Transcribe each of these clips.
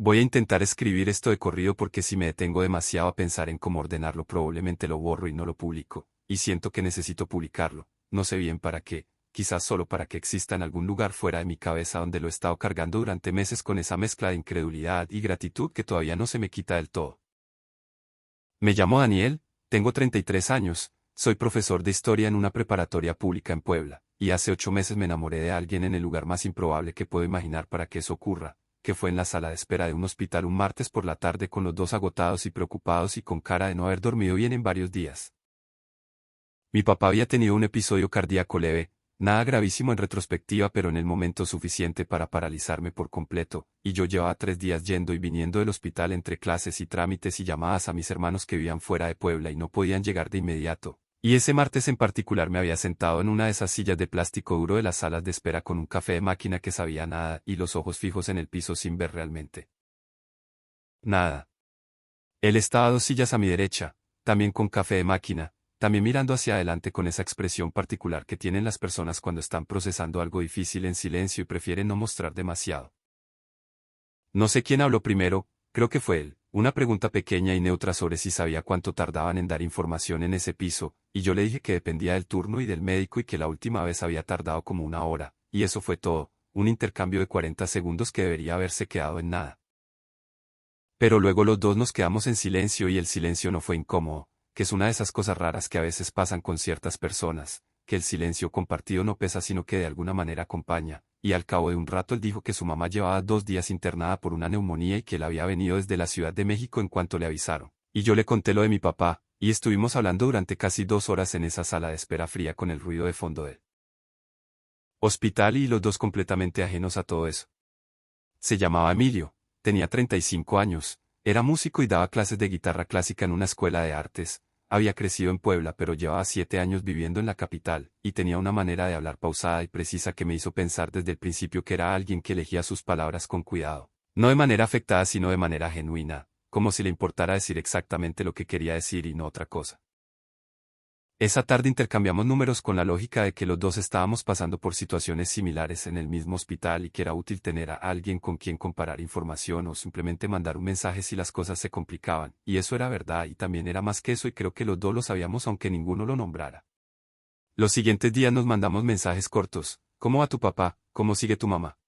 Voy a intentar escribir esto de corrido porque si me detengo demasiado a pensar en cómo ordenarlo probablemente lo borro y no lo publico, y siento que necesito publicarlo, no sé bien para qué, quizás solo para que exista en algún lugar fuera de mi cabeza donde lo he estado cargando durante meses con esa mezcla de incredulidad y gratitud que todavía no se me quita del todo. Me llamo Daniel, tengo 33 años, soy profesor de historia en una preparatoria pública en Puebla, y hace 8 meses me enamoré de alguien en el lugar más improbable que puedo imaginar para que eso ocurra, que fue en la sala de espera de un hospital un martes por la tarde con los dos agotados y preocupados y con cara de no haber dormido bien en varios días. Mi papá había tenido un episodio cardíaco leve, nada gravísimo en retrospectiva pero en el momento suficiente para paralizarme por completo, y yo llevaba 3 días yendo y viniendo del hospital entre clases y trámites y llamadas a mis hermanos que vivían fuera de Puebla y no podían llegar de inmediato. Y ese martes en particular me había sentado en una de esas sillas de plástico duro de las salas de espera con un café de máquina que sabía nada y los ojos fijos en el piso sin ver realmente nada. Él estaba a 2 sillas a mi derecha, también con café de máquina, también mirando hacia adelante con esa expresión particular que tienen las personas cuando están procesando algo difícil en silencio y prefieren no mostrar demasiado. No sé quién habló primero, creo que fue él, una pregunta pequeña y neutra sobre si sabía cuánto tardaban en dar información en ese piso, y yo le dije que dependía del turno y del médico y que la última vez había tardado como 1 hora, y eso fue todo, un intercambio de 40 segundos que debería haberse quedado en nada. Pero luego los dos nos quedamos en silencio y el silencio no fue incómodo, que es una de esas cosas raras que a veces pasan con ciertas personas, que el silencio compartido no pesa sino que de alguna manera acompaña, y al cabo de un rato él dijo que su mamá llevaba 2 días internada por una neumonía y que él había venido desde la Ciudad de México en cuanto le avisaron. Y yo le conté lo de mi papá, y estuvimos hablando durante casi 2 horas en esa sala de espera fría con el ruido de fondo del hospital y los dos completamente ajenos a todo eso. Se llamaba Emilio, tenía 35 años, era músico y daba clases de guitarra clásica en una escuela de artes. Había crecido en Puebla pero llevaba 7 años viviendo en la capital, y tenía una manera de hablar pausada y precisa que me hizo pensar desde el principio que era alguien que elegía sus palabras con cuidado, no de manera afectada sino de manera genuina, como si le importara decir exactamente lo que quería decir y no otra cosa. Esa tarde intercambiamos números con la lógica de que los dos estábamos pasando por situaciones similares en el mismo hospital y que era útil tener a alguien con quien comparar información o simplemente mandar un mensaje si las cosas se complicaban, y eso era verdad y también era más que eso y creo que los dos lo sabíamos aunque ninguno lo nombrara. Los siguientes días nos mandamos mensajes cortos, ¿cómo va tu papá? ¿Cómo sigue tu mamá?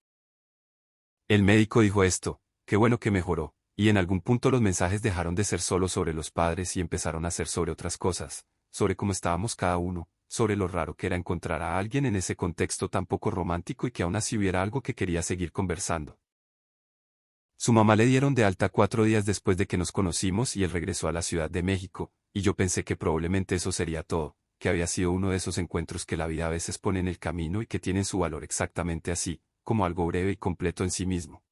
El médico dijo esto, qué bueno que mejoró, y en algún punto los mensajes dejaron de ser solo sobre los padres y empezaron a ser sobre otras cosas, sobre cómo estábamos cada uno, sobre lo raro que era encontrar a alguien en ese contexto tan poco romántico y que aún así hubiera algo que quería seguir conversando. Su mamá le dieron de alta 4 días después de que nos conocimos y él regresó a la Ciudad de México, y yo pensé que probablemente eso sería todo, que había sido uno de esos encuentros que la vida a veces pone en el camino y que tienen su valor exactamente así, como algo breve y completo en sí mismo.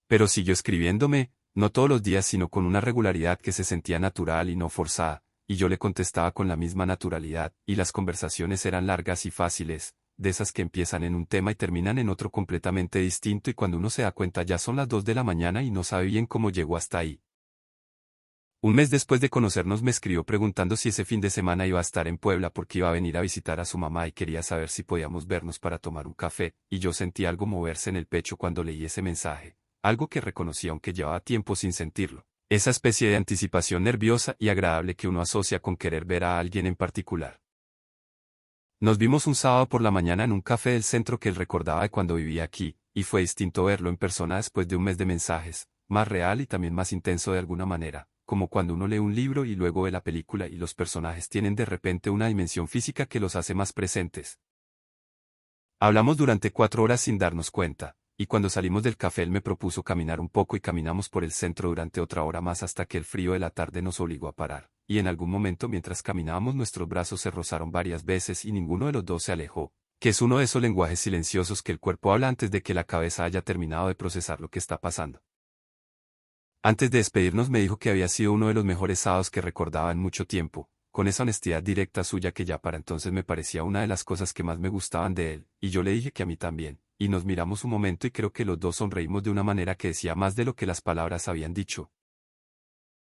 Pero siguió escribiéndome, no todos los días sino con una regularidad que se sentía natural y no forzada, y yo le contestaba con la misma naturalidad, y las conversaciones eran largas y fáciles, de esas que empiezan en un tema y terminan en otro completamente distinto y cuando uno se da cuenta ya son las 2 de la mañana y no sabe bien cómo llegó hasta ahí. Un mes después de conocernos me escribió preguntando si ese fin de semana iba a estar en Puebla porque iba a venir a visitar a su mamá y quería saber si podíamos vernos para tomar un café, y yo sentí algo moverse en el pecho cuando leí ese mensaje, algo que reconocí aunque llevaba tiempo sin sentirlo. Esa especie de anticipación nerviosa y agradable que uno asocia con querer ver a alguien en particular. Nos vimos un sábado por la mañana en un café del centro que él recordaba de cuando vivía aquí, y fue distinto verlo en persona después de un mes de mensajes, más real y también más intenso de alguna manera, como cuando uno lee un libro y luego ve la película y los personajes tienen de repente una dimensión física que los hace más presentes. Hablamos durante 4 horas sin darnos cuenta, y cuando salimos del café él me propuso caminar un poco y caminamos por el centro durante otra hora más hasta que el frío de la tarde nos obligó a parar, y en algún momento mientras caminábamos nuestros brazos se rozaron varias veces y ninguno de los dos se alejó, que es uno de esos lenguajes silenciosos que el cuerpo habla antes de que la cabeza haya terminado de procesar lo que está pasando. Antes de despedirnos me dijo que había sido uno de los mejores sábados que recordaba en mucho tiempo, con esa honestidad directa suya que ya para entonces me parecía una de las cosas que más me gustaban de él, y yo le dije que a mí también, y nos miramos un momento y creo que los dos sonreímos de una manera que decía más de lo que las palabras habían dicho.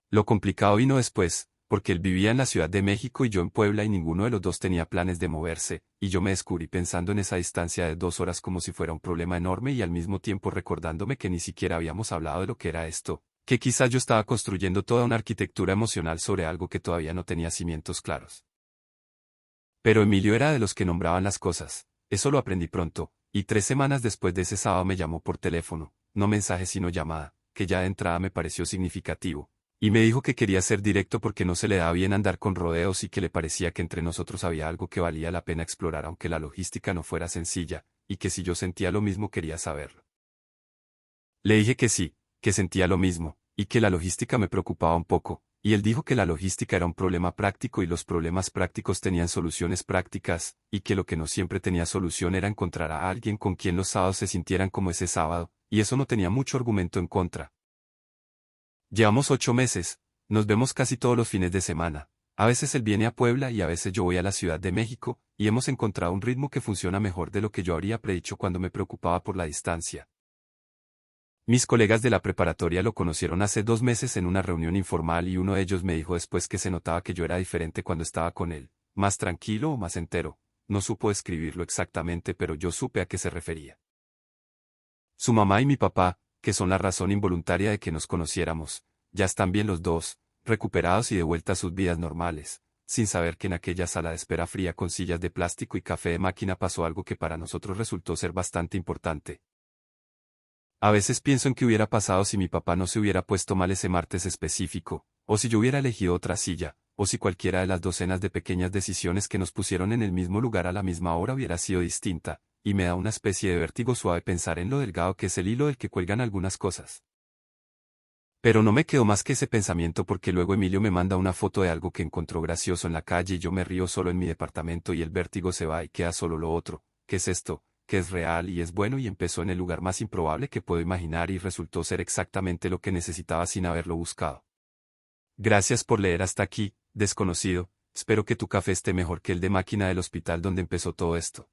Lo complicado vino después, porque él vivía en la Ciudad de México y yo en Puebla y ninguno de los dos tenía planes de moverse, y yo me descubrí pensando en esa distancia de 2 horas como si fuera un problema enorme y al mismo tiempo recordándome que ni siquiera habíamos hablado de lo que era esto, que quizás yo estaba construyendo toda una arquitectura emocional sobre algo que todavía no tenía cimientos claros. Pero Emilio era de los que nombraban las cosas, eso lo aprendí pronto, y 3 semanas después de ese sábado me llamó por teléfono, no mensaje sino llamada, que ya de entrada me pareció significativo. Y me dijo que quería ser directo porque no se le daba bien andar con rodeos y que le parecía que entre nosotros había algo que valía la pena explorar aunque la logística no fuera sencilla, y que si yo sentía lo mismo quería saberlo. Le dije que sí, que sentía lo mismo, y que la logística me preocupaba un poco, y él dijo que la logística era un problema práctico y los problemas prácticos tenían soluciones prácticas, y que lo que no siempre tenía solución era encontrar a alguien con quien los sábados se sintieran como ese sábado, y eso no tenía mucho argumento en contra. Llevamos 8 meses, nos vemos casi todos los fines de semana. A veces él viene a Puebla y a veces yo voy a la Ciudad de México, y hemos encontrado un ritmo que funciona mejor de lo que yo habría predicho cuando me preocupaba por la distancia. Mis colegas de la preparatoria lo conocieron hace 2 meses en una reunión informal y uno de ellos me dijo después que se notaba que yo era diferente cuando estaba con él, más tranquilo o más entero. No supo describirlo exactamente pero yo supe a qué se refería. Su mamá y mi papá, que son la razón involuntaria de que nos conociéramos, ya están bien los dos, recuperados y de vuelta a sus vidas normales, sin saber que en aquella sala de espera fría con sillas de plástico y café de máquina pasó algo que para nosotros resultó ser bastante importante. A veces pienso en qué hubiera pasado si mi papá no se hubiera puesto mal ese martes específico, o si yo hubiera elegido otra silla, o si cualquiera de las docenas de pequeñas decisiones que nos pusieron en el mismo lugar a la misma hora hubiera sido distinta, y me da una especie de vértigo suave pensar en lo delgado que es el hilo del que cuelgan algunas cosas. Pero no me quedó más que ese pensamiento porque luego Emilio me manda una foto de algo que encontró gracioso en la calle y yo me río solo en mi departamento y el vértigo se va y queda solo lo otro. ¿Qué es esto? Que es real y es bueno y empezó en el lugar más improbable que puedo imaginar y resultó ser exactamente lo que necesitaba sin haberlo buscado. Gracias por leer hasta aquí, desconocido, espero que tu café esté mejor que el de máquina del hospital donde empezó todo esto.